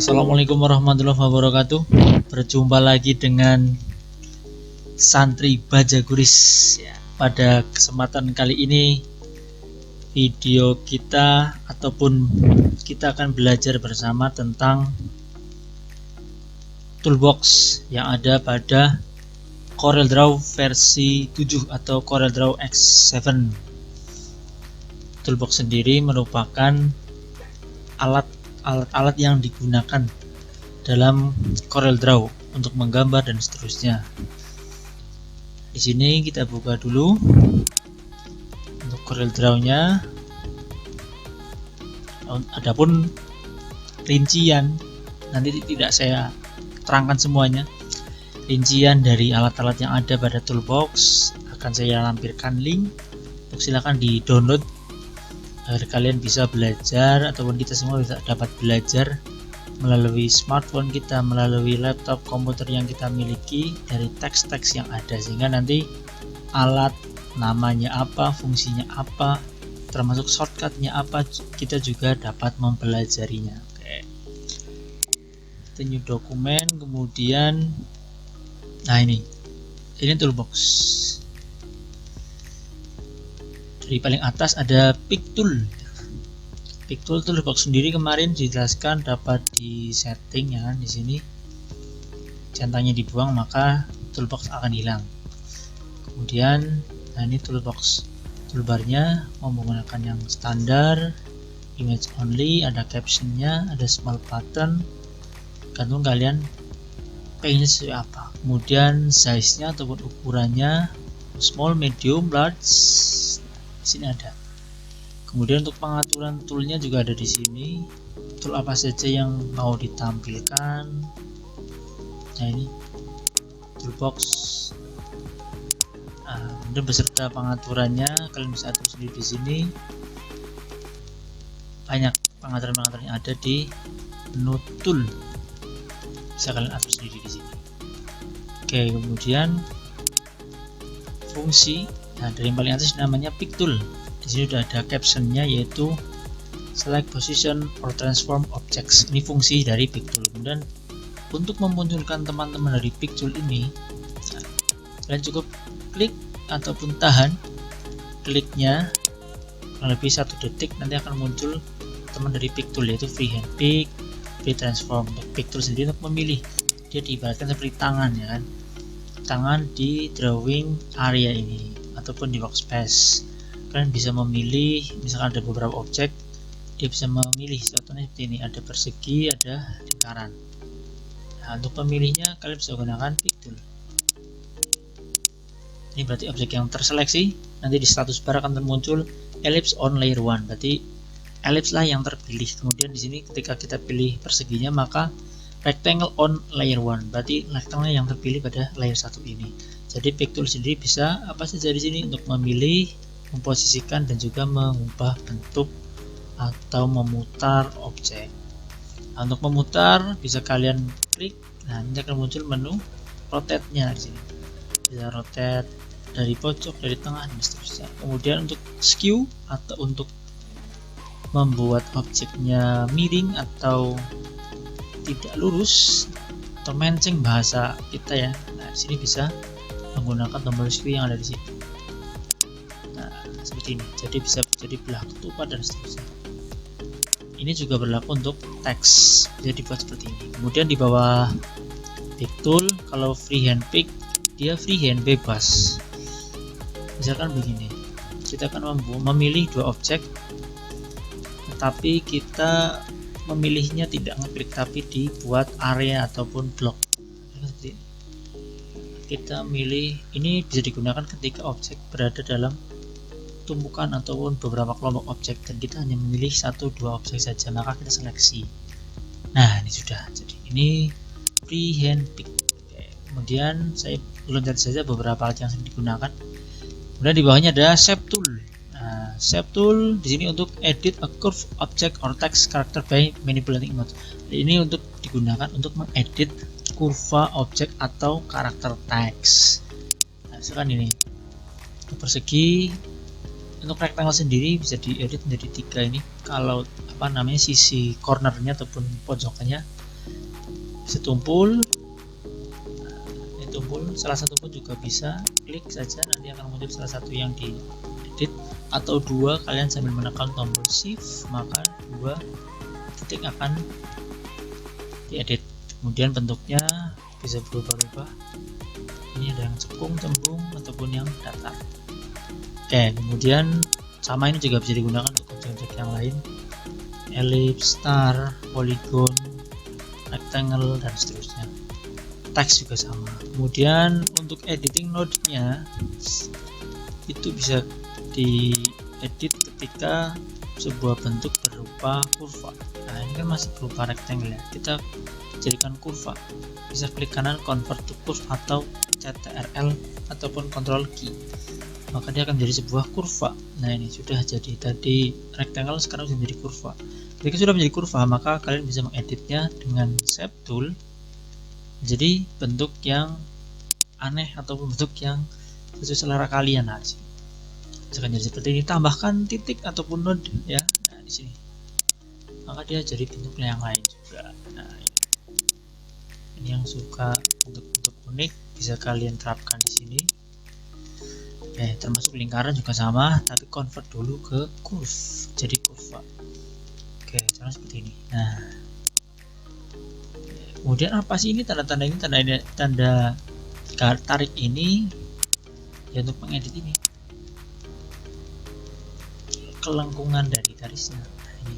Assalamualaikum warahmatullahi wabarakatuh. Berjumpa lagi dengan Santri Bajaguris ya. Pada kesempatan kali ini video kita kita akan belajar bersama tentang toolbox yang ada pada CorelDRAW versi 7 atau CorelDRAW X7. Toolbox sendiri merupakan alat-alat yang digunakan dalam CorelDRAW untuk menggambar dan seterusnya. Di sini kita buka dulu untuk CorelDRAW-nya. Adapun rincian nanti tidak saya terangkan semuanya. Rincian dari alat-alat yang ada pada toolbox akan saya lampirkan link untuk silakan di-download agar kalian bisa belajar ataupun kita semua bisa dapat belajar melalui smartphone kita, melalui laptop, komputer yang kita miliki dari teks-teks yang ada, sehingga nanti alat namanya apa, fungsinya apa, termasuk shortcutnya apa, kita juga dapat mempelajarinya. Oke. Kita new dokumen, kemudian ini toolbox. Di paling atas ada pick tool. Pick tool toolbox sendiri kemarin dijelaskan dapat di setting ya kan, di sini centangnya dibuang maka toolbox akan hilang. Kemudian ini toolbox, toolbarnya menggunakan yang standar, image only, ada captionnya, ada small button, gantung kalian pengennya sesuai apa. Kemudian size nya ataupun ukurannya small, medium, large, di sini ada. Kemudian untuk pengaturan toolnya juga ada di sini. Tool apa saja yang mau ditampilkan. Nah ini toolbox. Kemudian beserta pengaturannya kalian bisa atur sendiri di sini. Banyak pengaturan-pengaturan yang ada di menu tool. Bisa kalian atur sendiri di sini. Oke, kemudian fungsi. Nah, dari yang paling atas namanya pick tool. Di sini sudah ada captionnya yaitu select position or transform objects. Ini fungsi dari pick tool. Kemudian untuk memunculkan teman-teman dari pick tool ini, kalian cukup klik ataupun tahan kliknya kurang lebih 1 detik, nanti akan muncul teman dari pick tool yaitu freehand pick, free transform. Untuk pick tool sendiri untuk memilih, dia diibaratkan seperti tangan ya kan, tangan di drawing area ini ataupun di workspace. Kalian bisa memilih, misalkan ada beberapa objek, dia bisa memilih contohnya seperti ini, ada persegi, ada lingkaran. Nah, untuk pemilihnya kalian bisa gunakan pick tool. Ini berarti objek yang terseleksi, nanti di status bar akan muncul ellipse on layer 1, berarti ellipse lah yang terpilih. Kemudian di sini ketika kita pilih perseginya maka rectangle on layer 1, berarti rectangle yang terpilih pada layer 1 ini. Jadi pick tool sendiri bisa apa saja di sini untuk memilih, memposisikan dan juga mengubah bentuk atau memutar objek. Nah, untuk memutar bisa kalian klik. Nah, ini akan muncul menu rotate-nya di sini. Bisa rotate dari pojok, dari tengah dan seterusnya. Kemudian untuk skew atau untuk membuat objeknya miring atau tidak lurus atau menceng bahasa kita ya. Nah, di sini bisa menggunakan tombol skew yang ada di situ. Nah, seperti ini. Jadi bisa jadi belah ketupat dan seterusnya. Ini juga berlaku untuk teks. Bisa dibuat seperti ini. Kemudian di bawah pick tool, kalau freehand pick, dia freehand bebas. Misalkan begini. Kita akan memilih 2 objek, tetapi kita memilihnya tidak ngeklik tapi dibuat area ataupun blok. Seperti ini. Kita milih, ini bisa digunakan ketika objek berada dalam tumpukan ataupun beberapa kelompok objek dan kita hanya memilih 1-2 objek saja, maka kita seleksi. Nah, ini sudah. Jadi ini freehand pick. Kemudian saya loncat saja beberapa alat yang sering digunakan. Kemudian di bawahnya ada shape tool. Nah, shape tool di sini untuk edit a curve object or text character by manipulating image. Ini untuk digunakan untuk mengedit kurva objek atau karakter teks. Nah, misalkan ini untuk persegi, untuk rectangle sendiri bisa diedit menjadi 3 ini. Kalau sisi cornernya ataupun pojokannya bisa tumpul. Ini tumpul, salah satu pun juga bisa, klik saja nanti akan muncul salah satu yang di edit, atau dua, kalian sambil menekan tombol shift maka dua titik akan diedit. Kemudian bentuknya bisa berubah-ubah, ini ada yang cekung, cembung, ataupun yang datar. Oke, kemudian sama ini juga bisa digunakan untuk objek-objek yang lain, ellipse, star, polygon, rectangle, dan seterusnya. Teks juga sama. Kemudian untuk editing node-nya itu bisa diedit ketika sebuah bentuk berupa kurva. Nah, ini kan masih berupa rectangle ya, kita jadikan kurva. Bisa klik kanan convert to curve atau CTRL ataupun control key, maka dia akan menjadi sebuah kurva. Nah, ini sudah jadi tadi rectangle, sekarang sudah menjadi kurva. Ketika sudah menjadi kurva, maka kalian bisa mengeditnya dengan shape tool jadi bentuk yang aneh ataupun bentuk yang sesuai selera kalian. Nah, misalkan jadi seperti ini, tambahkan titik ataupun node ya. Nah, di sini maka dia jadi bentuk yang lain juga. Nah, ini yang suka bentuk-bentuk unik bisa kalian terapkan di sini. Oke, termasuk lingkaran juga sama, tapi convert dulu ke curve jadi kurva. Oke, cara seperti ini. Nah, kemudian apa sih ini tanda-tanda ini? Tanda tarik ini ya untuk mengedit ini kelengkungan dari garisnya. Nah, ini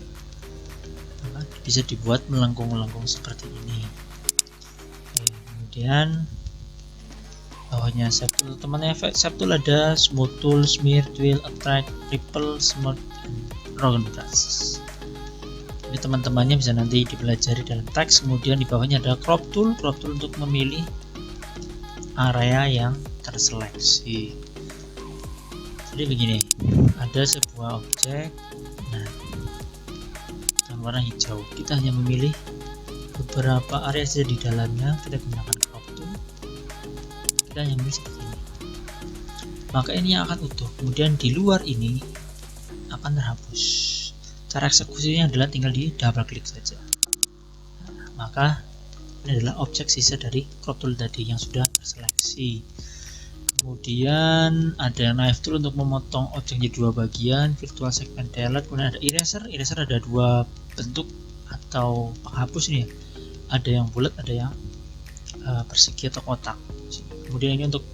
maka bisa dibuat melengkung-melengkung seperti ini. Oke, kemudian bawahnya shape tool, temannya shape tool ada smooth tool, smear, twirl, attract, ripple, smooth, dan round brush. Ini teman-temannya bisa nanti dipelajari dalam teks. Kemudian di bawahnya ada crop tool untuk memilih area yang terseleksi. Jadi begini, ada sebuah objek, nah, yang warna hijau, kita hanya memilih beberapa area saja di dalamnya, kita gunakan crop tool, kita hanya memilih seperti ini, maka ini yang akan utuh. Kemudian di luar ini akan terhapus. Cara eksekusinya adalah tinggal di double klik saja. Nah, maka ini adalah objek sisa dari crop tool tadi yang sudah terseleksi. Kemudian ada knife tool untuk memotong objek jadi dua bagian, virtual segment delete. Kemudian ada eraser ada dua bentuk atau penghapus ini ya. Ada yang bulat, ada yang persegi atau kotak. Kemudian ini untuk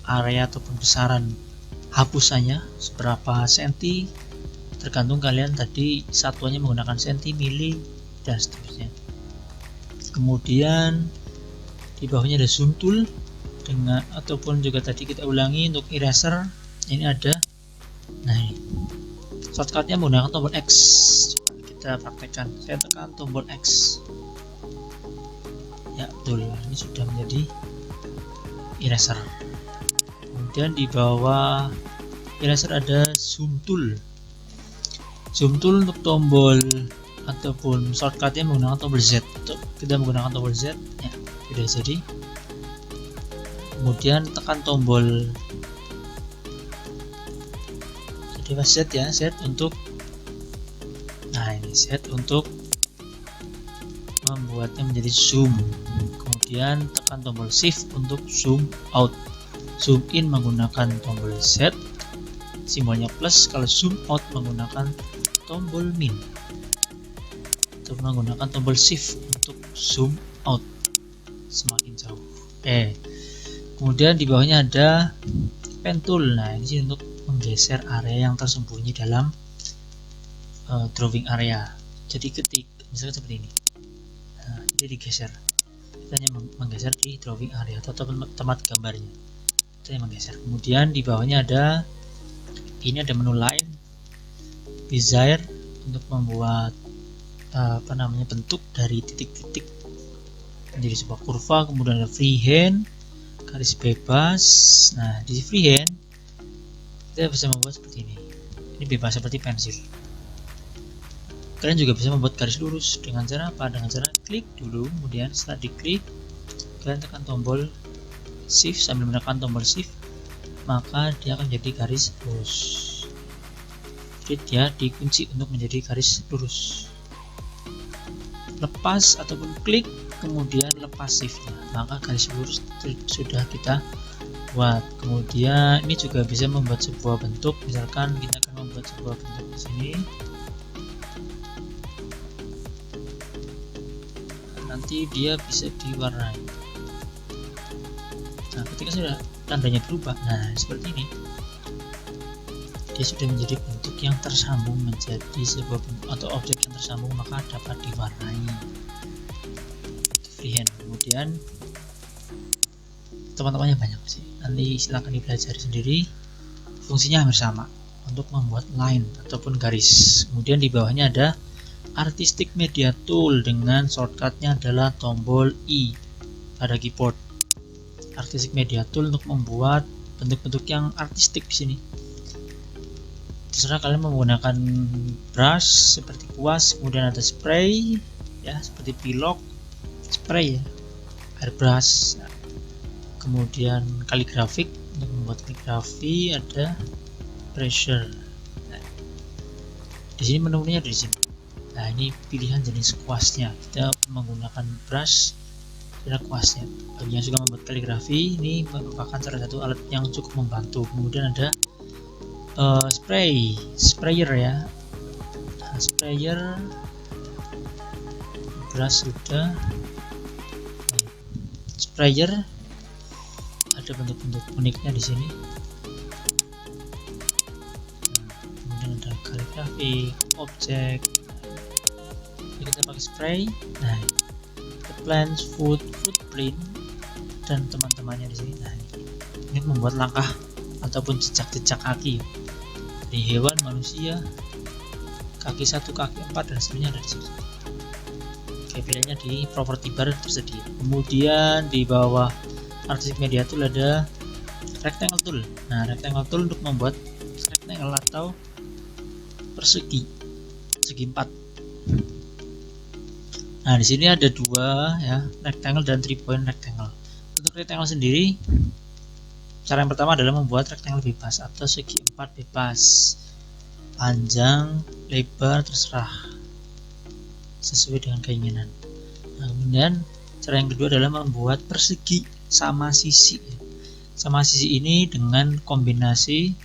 area ataupun besaran hapusannya seberapa senti, tergantung kalian tadi satuannya menggunakan senti, mili, dan seterusnya. Kemudian di bawahnya ada zoom tool dengan, ataupun juga tadi kita ulangi untuk eraser ini ada. Nah, ini shortcutnya menggunakan tombol X. Coba kita praktekkan. Saya tekan tombol X. Ya betul, ini sudah menjadi eraser. Kemudian di bawah eraser ada zoom tool. Zoom tool untuk tombol ataupun shortcutnya menggunakan tombol Z. Kita menggunakan tombol Z ya, sudah jadi. Kemudian tekan tombol jadi Z ya, Z untuk, nah ini Z untuk membuatnya menjadi zoom. Kemudian tekan tombol shift untuk zoom out. Zoom in menggunakan tombol Z, simbolnya plus. Kalau zoom out menggunakan tombol min, atau menggunakan tombol shift untuk zoom out semakin jauh. Oke, kemudian di bawahnya ada pen tool. Nah, ini sih untuk menggeser area yang tersembunyi dalam drawing area. Jadi ketika misalnya seperti ini, nah, jadi digeser, kita hanya menggeser di drawing area atau tempat gambarnya, kita hanya menggeser. Kemudian di bawahnya ada ini, ada menu line, Bezier untuk membuat bentuk dari titik-titik menjadi sebuah kurva. Kemudian ada freehand, garis bebas. Nah, di freehand kita bisa membuat seperti ini. Ini bebas seperti pensil. Kalian juga bisa membuat garis lurus dengan cara apa? Dengan cara klik dulu, kemudian setelah diklik kalian tekan tombol shift sambil menekan tombol shift, maka dia akan jadi garis lurus. Jadi dia dikunci untuk menjadi garis lurus. Lepas ataupun klik kemudian lepas shiftnya, maka garis lurus sudah kita buat. Kemudian ini juga bisa membuat sebuah bentuk, misalkan kita akan membuat sebuah bentuk di sini. Nanti dia bisa diwarnai. Nah, ketika sudah tandanya berubah, nah seperti ini, dia sudah menjadi bentuk yang tersambung menjadi sebuah bentuk atau objek yang tersambung, maka dapat diwarnai. Itu freehand. Kemudian teman-temannya banyak sih, nanti silahkan dipelajari sendiri. Fungsinya hampir sama untuk membuat line ataupun garis. Kemudian di bawahnya ada Artistic Media Tool dengan shortcutnya adalah tombol I pada keyboard. Artistic Media Tool untuk membuat bentuk-bentuk yang artistik di sini. Terserah kalian menggunakan brush seperti kuas, kemudian ada spray ya seperti pilok, spray ya, airbrush, kemudian kaligrafik untuk membuat kaligrafi, ada pressure. Nah, di sini menunya di sini. Nah, ini pilihan jenis kuasnya. Kita menggunakan brush dan kuasnya. Bagi yang suka membuat kaligrafi, ini merupakan salah satu alat yang cukup membantu. Kemudian ada sprayer ya. Nah, sprayer, brush sudah. Sprayer ada bentuk-bentuk uniknya di sini. Nah, kemudian ada kaligrafi, objek. Kita pakai spray. Nah, the plants, footprint dan teman-temannya di sini. Nah, ini membuat langkah ataupun jejak-jejak kaki dari hewan, manusia, kaki 1, kaki 4 dan seterusnya ada di sini. Oke, pilihannya di property bar tersedia. Kemudian di bawah Artistic Media Tool ada rectangle tool. Nah, rectangle tool untuk membuat rectangle atau persegi, segi 4. Nah, di sini ada dua ya, rectangle dan 3 point rectangle. Untuk rectangle sendiri, cara yang pertama adalah membuat rectangle bebas atau segi 4 bebas, panjang, lebar terserah sesuai dengan keinginan. Nah, kemudian cara yang kedua adalah membuat persegi sama sisi. Sama sisi ini dengan kombinasi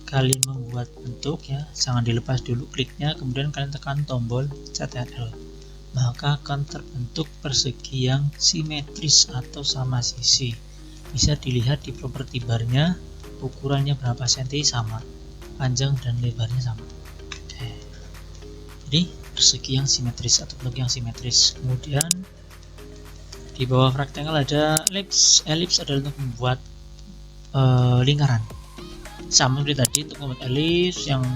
kalian membuat bentuk ya, jangan dilepas dulu kliknya, kemudian kalian tekan tombol Ctrl, maka akan terbentuk persegi yang simetris atau sama sisi. Bisa dilihat di property barnya, ukurannya berapa senti sama, panjang dan lebarnya sama. Oke. Jadi persegi yang simetris atau bentuk yang simetris. Kemudian di bawah rectangle ada ellipse. Ellipse adalah untuk membuat lingkaran. Sama seperti tadi, untuk membuat ellipse yang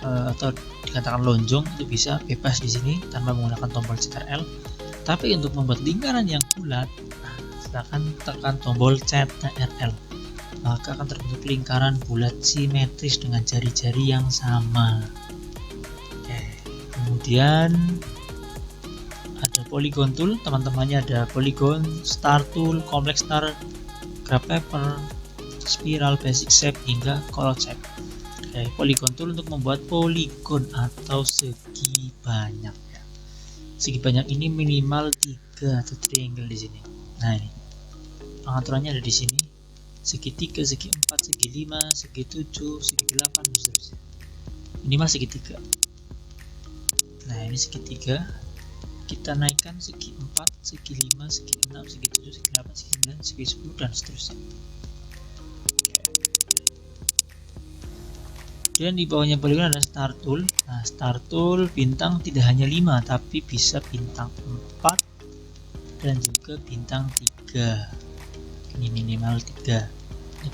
atau dikatakan lonjong itu bisa bebas di sini tanpa menggunakan tombol Ctrl. Tapi untuk membuat lingkaran yang bulat, silakan tekan tombol Ctrl, maka akan terbentuk lingkaran bulat simetris dengan jari-jari yang sama. Oke. Kemudian ada polygon tool, teman-temannya ada polygon, star tool, complex star, graph paper, spiral, basic shape hingga color shape. Oke, polygon tool untuk membuat poligon atau segi banyak ya. Segi banyak ini minimal 3 atau triangle di sini. Nah, ini pengaturannya ada di sini. Segi 3, segi 4, segi 5, segi 7, segi 8 dan seterusnya. Minimal segi 3. Nah, ini segi 3. Kita naikkan segi 4, segi 5, segi 6, segi 7, segi 8, segi 9, segi 10 dan seterusnya. Dan di bawahnya polygon ada star tool. Nah, star tool bintang tidak hanya 5 tapi bisa bintang 4 dan juga bintang 3. Ini minimal 3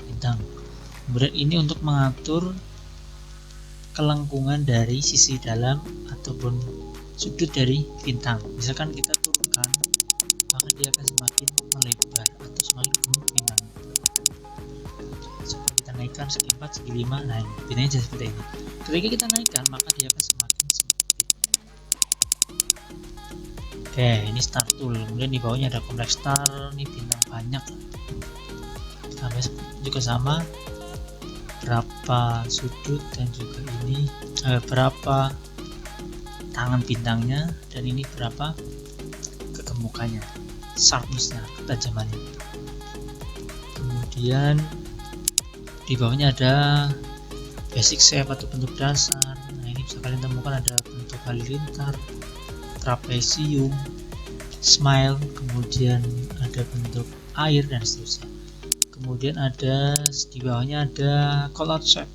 bintang. Kemudian ini untuk mengatur kelengkungan dari sisi dalam ataupun sudut dari bintang. Misalkan kita turunkan, maka dia akan semakin melebar atau semakin gemuk bintang. Seperti kita naikkan segi 4, segi 5, nah ini bintangnya jadi seperti ini. Ketika kita naikkan, maka dia akan semakin sempit. Oke, ini star tool. Kemudian di bawahnya ada complex star, ini bintang banyak. Sampai juga sama, berapa sudut dan juga ini berapa tangan bintangnya, dan ini berapa kegemukannya. sharpness-nya, ketajamannya. Kemudian di bawahnya ada basic shape atau bentuk dasar. Nah, ini bisa kalian temukan ada bentuk halilintar, trapesium, smile, kemudian ada bentuk air dan seterusnya. Kemudian ada di bawahnya ada callout shape.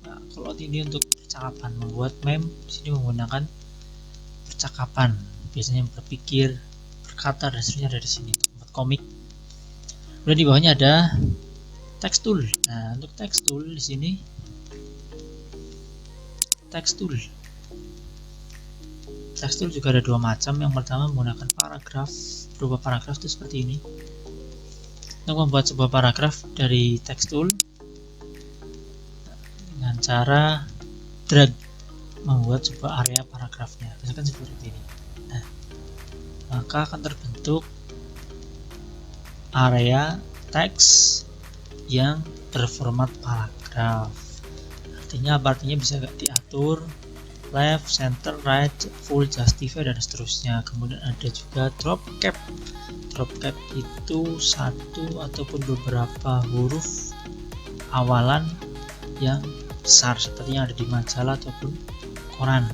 Nah, callout ini untuk percakapan, membuat meme di sini menggunakan percakapan, biasanya berpikir, berkata dan seterusnya ada di sini untuk membuat komik. Kemudian di bawahnya ada text tool. Nah, untuk text tool di sini text tool juga ada dua macam. Yang pertama menggunakan paragraf, berupa paragraf itu seperti ini. Untuk membuat sebuah paragraf dari text tool dengan cara drag, membuat sebuah area paragrafnya, misalkan seperti ini. Nah, maka akan terbentuk area teks yang berformat paragraf. Artinya apa? Artinya bisa diatur left, center, right, full, justify dan seterusnya. Kemudian ada juga drop cap. Drop cap itu satu ataupun beberapa huruf awalan yang besar seperti yang ada di majalah ataupun koran.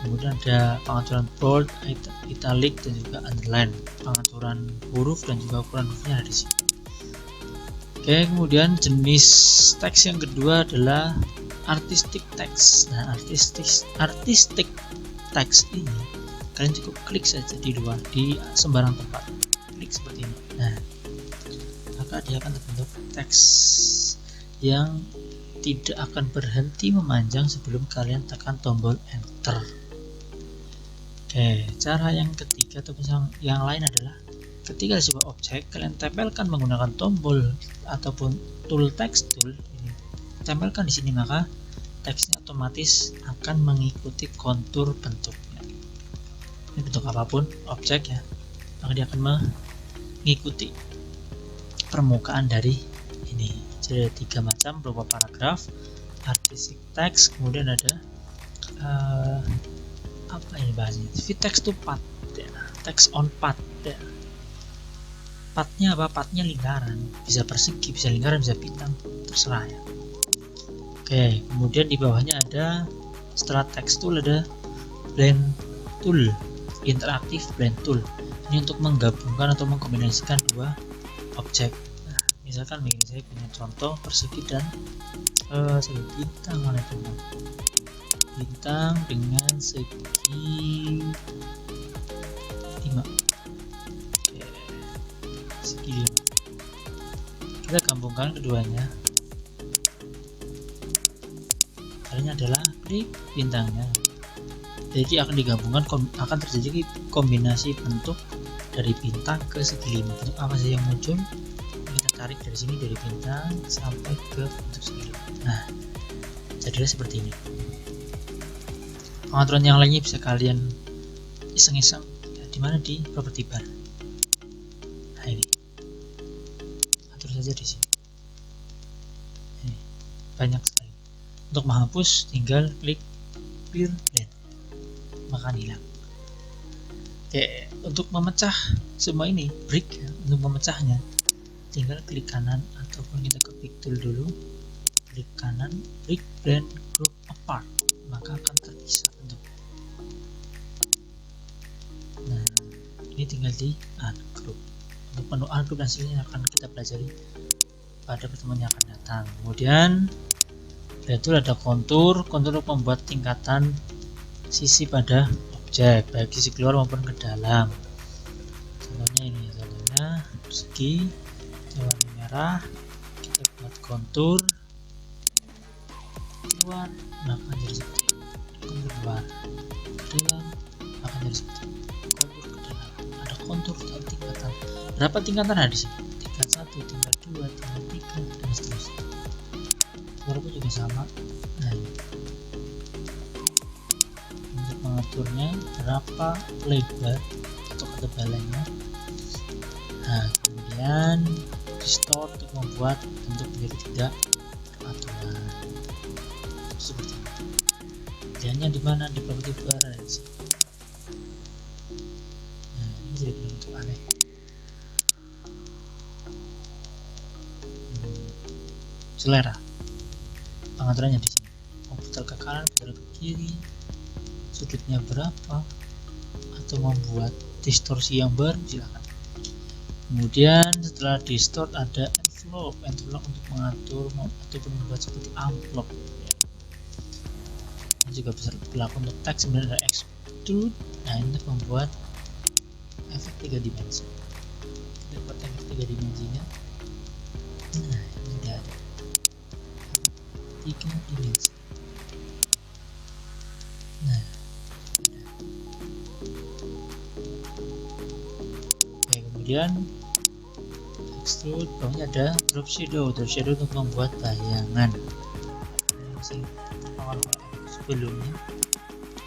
Kemudian ada pengaturan bold, italic dan juga underline. Pengaturan huruf dan juga ukuran hurufnya ada di sini. Oke, kemudian jenis teks yang kedua adalah artistic text. Nah, artistic text ini kalian cukup klik saja di sembarang tempat, klik seperti ini. Nah, maka dia akan terbentuk teks yang tidak akan berhenti memanjang sebelum kalian tekan tombol enter. Oke, cara yang ketiga atau yang lain adalah ketika di sebuah objek kalian tempelkan menggunakan tombol ataupun tool text tool ini, tempelkan di sini, maka teksnya otomatis akan mengikuti kontur bentuknya. Ini bentuk apapun objek ya, maka dia akan mengikuti permukaan dari ini. Jadi ada tiga macam berupa paragraf, artistic text, kemudian ada apa ini bahasanya? Text to path, ya. Text on path. Ya. Pathnya apa? Pathnya lingkaran, bisa persegi, bisa lingkaran, bisa bintang, terserah ya. Oke, kemudian di bawahnya ada, setelah text tool ada blend tool, interaktif blend tool. Ini untuk menggabungkan atau mengkombinasikan dua objek. Nah, misalkan begini, saya punya contoh persegi dan bintang, mana teman? Bintang dengan segi 5. Segi 5. Kita gabungkan keduanya. Caranya adalah klik bintangnya. Jadi akan digabungkan, akan terjadi kombinasi bentuk dari bintang ke segi 5. Bentuk apa sih yang muncul? Kita tarik dari sini, dari bintang sampai ke bentuk segi 5. Nah, jadilah seperti ini. Pengaturan yang lainnya bisa kalian iseng-iseng ya, dimana di property bar. Nah, ini atur saja di sini. Ini banyak sekali. Untuk menghapus tinggal klik clear blend, maka hilang. Oke, untuk memecah semua ini break ya, untuk memecahnya tinggal klik kanan ataupun kita ke pick tool dulu, klik kanan, break blend group apart, maka akan terpisah bentuk. Nah, ini tinggal di ungroup. Untuk menu ungroup dan selanjutnya akan kita pelajari pada pertemuan yang akan datang. Kemudian itu ada kontur untuk membuat tingkatan sisi pada objek, baik sisi keluar maupun ke dalam. Contohnya ini, contohnya persegi warna merah, kita buat kontur keluar, maka jadi seperti ini. Kontur luar ke dalam, maka jadi seperti ini. Kontur ke dalam, ada kontur dan tingkatan. Berapa tingkatan ada di sini? Tingkat 1, tingkat 2, tingkat 3 dan seterusnya. Berapa juga sama. Nah, ini. Untuk mengaturnya berapa lebar atau ketebalannya. Nah, kemudian restore untuk membuat bentuk menjadi tidak beraturan seperti ini. Pilihannya di mana? Di property bar ada di sini. Nah, ini jadi bentuk aneh. selera. Pengaturannya di sini. Putar ke kanan, putar ke kiri, sudutnya berapa, atau membuat distorsi yang baru silakan. Kemudian setelah distort ada envelope untuk mengatur ataupun membuat seperti amplop. Ini juga bisa berlaku untuk teks. Kemudian ada extrude. Nah, ini untuk membuat efek 3 dimensi. Kita buat efek 3 dimensinya. Nah, ini sudah ada 3 dimensi. Nah, oke, kemudian extrude, bawahnya ada drop shadow untuk membuat bayangan. Sebelumnya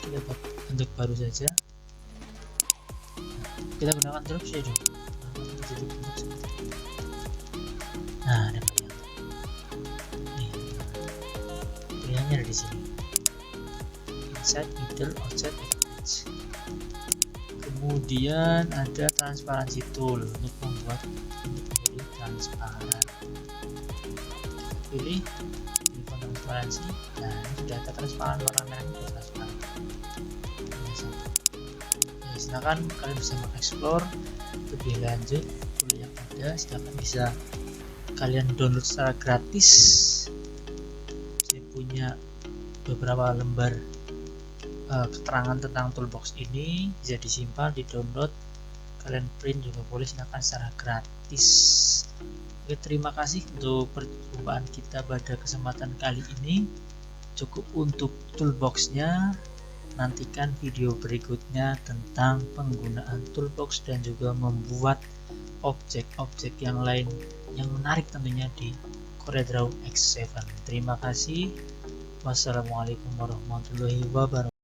kita buat bentuk baru saja, kita gunakan drop shadow. Nah, ada bayangan. Pilihannya ada di sini. Inside, middle, outside, edge. Kemudian ada transparansi tool untuk membuat menjadi transparan. Pilih transparansi. Nah, ini sudah ada transparan, warna merahnya sudah transparan. Nah, silakan kalian bisa mengeksplor lebih lanjut tool yang ada. Silakan bisa kalian download secara gratis. Saya punya beberapa lembar keterangan tentang toolbox ini, bisa disimpan, di download, kalian print juga boleh, silakan secara gratis. Oke, terima kasih untuk perjumpaan kita pada kesempatan kali ini. Cukup untuk toolboxnya. Nantikan video berikutnya tentang penggunaan toolbox dan juga membuat objek-objek yang lain yang menarik tentunya di CorelDRAW X7. Terima kasih. Wassalamualaikum warahmatullahi wabarakatuh.